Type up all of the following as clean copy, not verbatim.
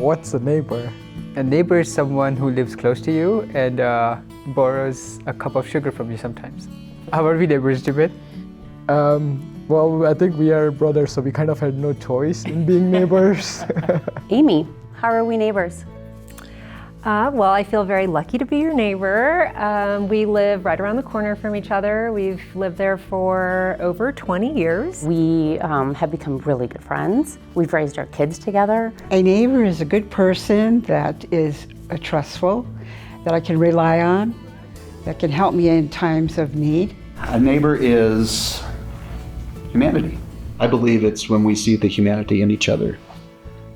What's a neighbor? A neighbor is someone who lives close to you and borrows a cup of sugar from you sometimes. How are we neighbors, Jibit? Well, I think we are brothers, so we kind of had no choice in being neighbors. Amy, how are we neighbors? Well, I feel very lucky to be your neighbor. We live right around the corner from each other. We've lived there for over 20 years. We have become really good friends. We've raised our kids together. A neighbor is a good person that is trustful, that I can rely on, that can help me in times of need. A neighbor is humanity. I believe it's when we see the humanity in each other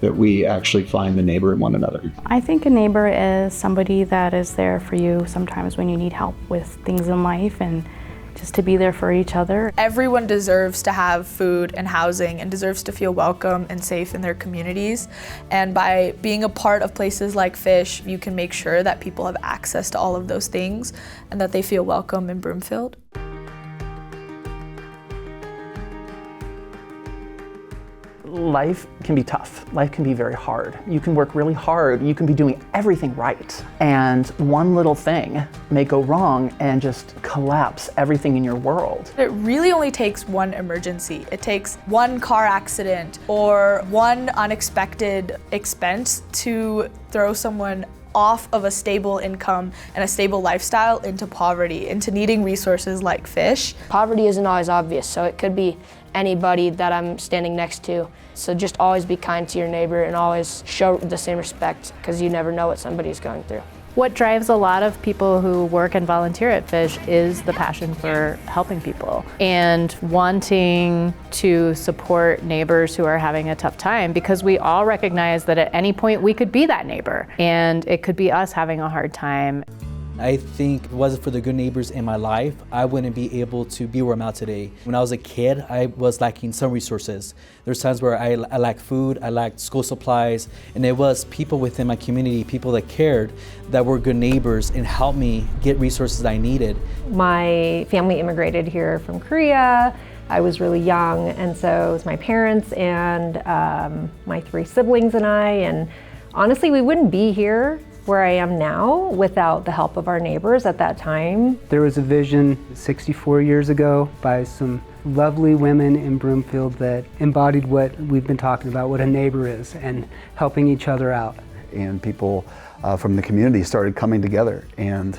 that we actually find the neighbor in one another. I think a neighbor is somebody that is there for you sometimes when you need help with things in life and just to be there for each other. Everyone deserves to have food and housing and deserves to feel welcome and safe in their communities. And by being a part of places like Fish, you can make sure that people have access to all of those things and that they feel welcome in Broomfield. Life can be tough. Life can be very hard. You can work really hard. You can be doing everything right. And one little thing may go wrong and just collapse everything in your world. It really only takes one emergency. It takes one car accident or one unexpected expense to throw someone off of a stable income and a stable lifestyle into poverty, into needing resources like Fish. Poverty isn't always obvious, so it could be anybody that I'm standing next to. So just always be kind to your neighbor and always show the same respect because you never know what somebody's going through. What drives a lot of people who work and volunteer at Fish is the passion for helping people and wanting to support neighbors who are having a tough time, because we all recognize that at any point we could be that neighbor and it could be us having a hard time. I think if it wasn't for the good neighbors in my life, I wouldn't be able to be where I'm at today. When I was a kid, I was lacking some resources. There's times where I lacked food, I lacked school supplies, and it was people within my community, people that cared, that were good neighbors and helped me get resources I needed. My family immigrated here from Korea. I was really young, and so it was my parents and my 3 siblings and I, and honestly, we wouldn't be here where I am now without the help of our neighbors at that time. There was a vision 64 years ago by some lovely women in Broomfield that embodied what we've been talking about, what a neighbor is, and helping each other out. And people from the community started coming together, and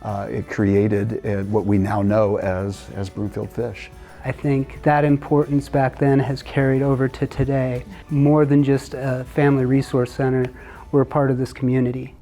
it created what we now know as Broomfield Fish. I think that importance back then has carried over to today. More than just a family resource center, we're a part of this community.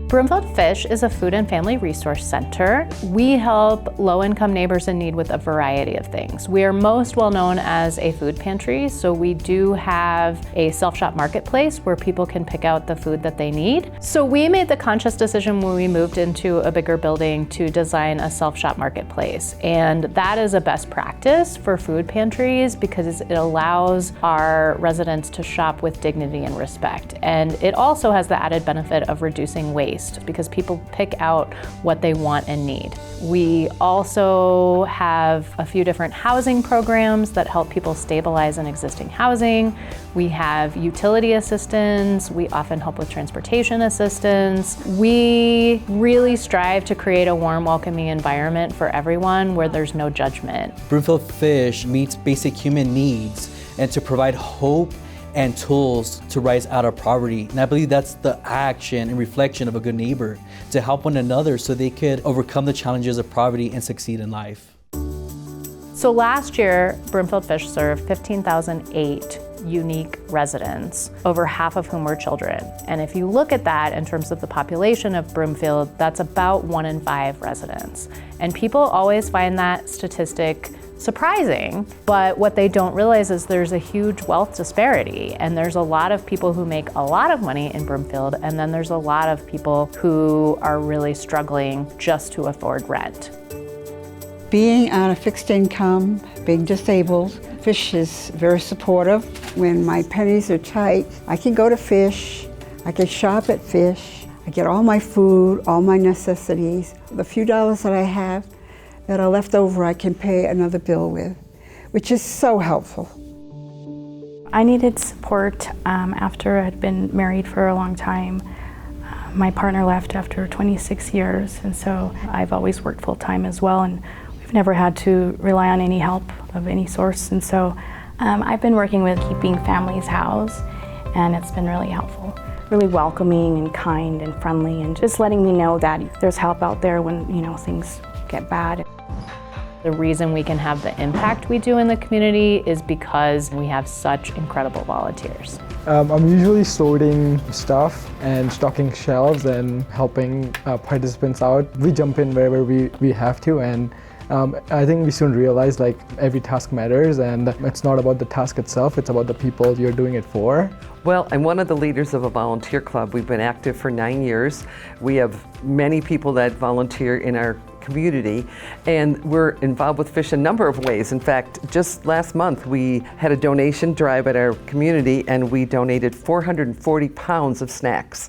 Broomfield Fish is a food and family resource center. We help low-income neighbors in need with a variety of things. We are most well known as a food pantry, so we do have a self-shop marketplace where people can pick out the food that they need. So we made the conscious decision when we moved into a bigger building to design a self-shop marketplace. And that is a best practice for food pantries because it allows our residents to shop with dignity and respect. And it also has the added benefit of reducing waste, because people pick out what they want and need. We also have a few different housing programs that help people stabilize in existing housing. We have utility assistance. We often help with transportation assistance. We really strive to create a warm, welcoming environment for everyone where there's no judgment. Broomfield Fish meets basic human needs and to provide hope and tools to rise out of poverty. And I believe that's the action and reflection of a good neighbor, to help one another so they could overcome the challenges of poverty and succeed in life. So last year, Broomfield Fish served 15,008 unique residents, over half of whom were children. And if you look at that in terms of the population of Broomfield, that's about 1 in 5 residents. And people always find that statistic surprising, but what they don't realize is there's a huge wealth disparity, and there's a lot of people who make a lot of money in Broomfield, and then there's a lot of people who are really struggling just to afford rent. Being on a fixed income, being disabled, Fish is very supportive. When my pennies are tight, I can go to Fish, I can shop at Fish, I get all my food, all my necessities. The few dollars that I have that are left over, I can pay another bill with, which is so helpful. I needed support after I had been married for a long time. My partner left after 26 years, and so I've always worked full-time as well, and we've never had to rely on any help of any source. And so I've been working with Keeping Families Housed, and it's been really helpful. Really welcoming and kind and friendly, and just letting me know that there's help out there when, things get bad. The reason we can have the impact we do in the community is because we have such incredible volunteers. I'm usually sorting stuff and stocking shelves and helping participants out. We jump in wherever we have to, and I think we soon realize every task matters, and it's not about the task itself, it's about the people you're doing it for. Well, I'm one of the leaders of a volunteer club. We've been active for 9 years. We have many people that volunteer in our community, and we're involved with fish a number of ways. In fact, just last month we had a donation drive at our community, and we donated 440 pounds of snacks.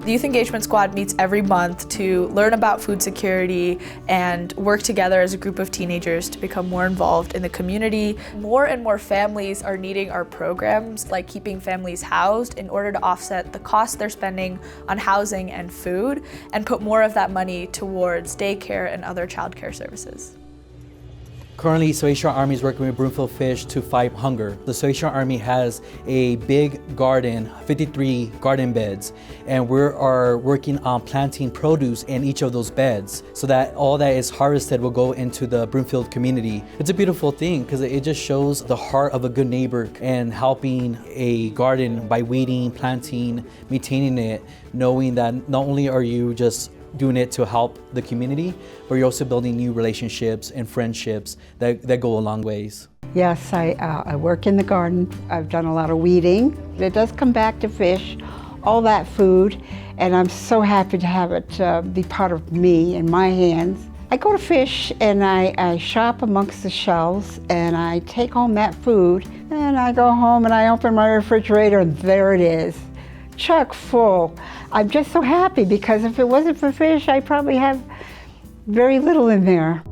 The Youth Engagement Squad meets every month to learn about food security and work together as a group of teenagers to become more involved in the community. More and more families are needing our programs, like Keeping Families Housed, in order to offset the costs they're spending on housing and food and put more of that money towards daycare and other childcare services. Currently, Salvation Army is working with Broomfield Fish to fight hunger. The Salvation Army has a big garden, 53 garden beds, and we are working on planting produce in each of those beds so that all that is harvested will go into the Broomfield community. It's a beautiful thing because it just shows the heart of a good neighbor and helping a garden by weeding, planting, maintaining it, knowing that not only are you just doing it to help the community, but you're also building new relationships and friendships that go a long ways. Yes, I work in the garden. I've done a lot of weeding. It does come back to fish, all that food, and I'm so happy to have it be part of me and my hands. I go to fish and I shop amongst the shelves and I take home that food, and I go home and I open my refrigerator and there it is, chock full. I'm just so happy because if it wasn't for fish, I'd probably have very little in there.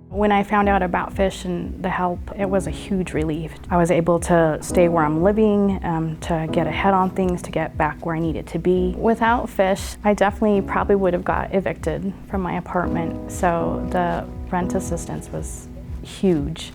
When I found out about fish and the help, it was a huge relief. I was able to stay where I'm living, to get ahead on things, to get back where I needed to be. Without fish, I definitely probably would have got evicted from my apartment, so the rent assistance was huge.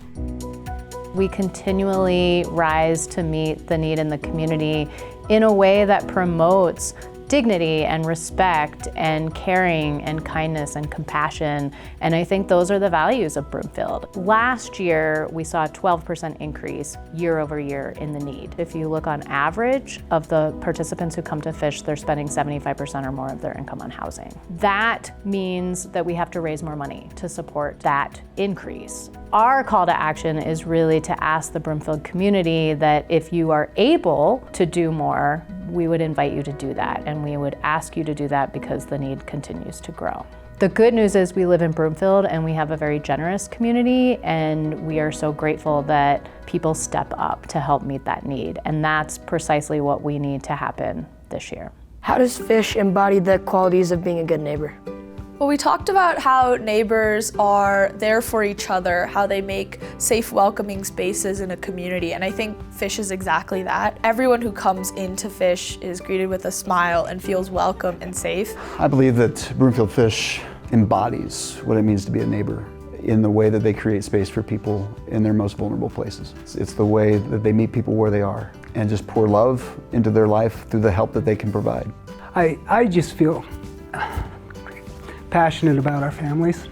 We continually rise to meet the need in the community in a way that promotes dignity and respect and caring and kindness and compassion. And I think those are the values of Broomfield. Last year, we saw a 12% increase year over year in the need. If you look on average of the participants who come to fish, they're spending 75% or more of their income on housing. That means that we have to raise more money to support that increase. Our call to action is really to ask the Broomfield community that if you are able to do more, we would invite you to do that, and we would ask you to do that because the need continues to grow. The good news is we live in Broomfield and we have a very generous community, and we are so grateful that people step up to help meet that need, and that's precisely what we need to happen this year. How does fish embody the qualities of being a good neighbor? Well, we talked about how neighbors are there for each other, how they make safe, welcoming spaces in a community, and I think fish is exactly that. Everyone who comes into fish is greeted with a smile and feels welcome and safe. I believe that Broomfield Fish embodies what it means to be a neighbor in the way that they create space for people in their most vulnerable places. It's the way that they meet people where they are and just pour love into their life through the help that they can provide. I just feel passionate about our families.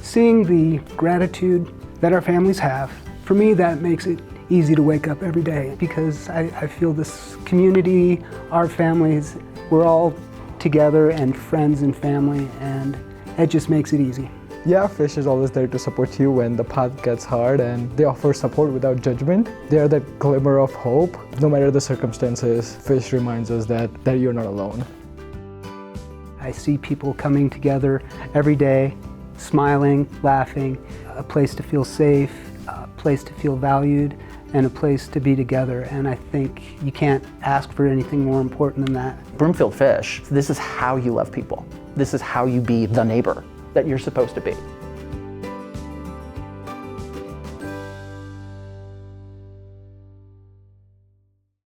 Seeing the gratitude that our families have, for me that makes it easy to wake up every day because I feel this community, our families, we're all together and friends and family, and it just makes it easy. Yeah, fish is always there to support you when the path gets hard, and they offer support without judgment. They are that glimmer of hope. No matter the circumstances, fish reminds us that you're not alone. I see people coming together every day, smiling, laughing, a place to feel safe, a place to feel valued, and a place to be together. And I think you can't ask for anything more important than that. Broomfield Fish, this is how you love people. This is how you be the neighbor that you're supposed to be.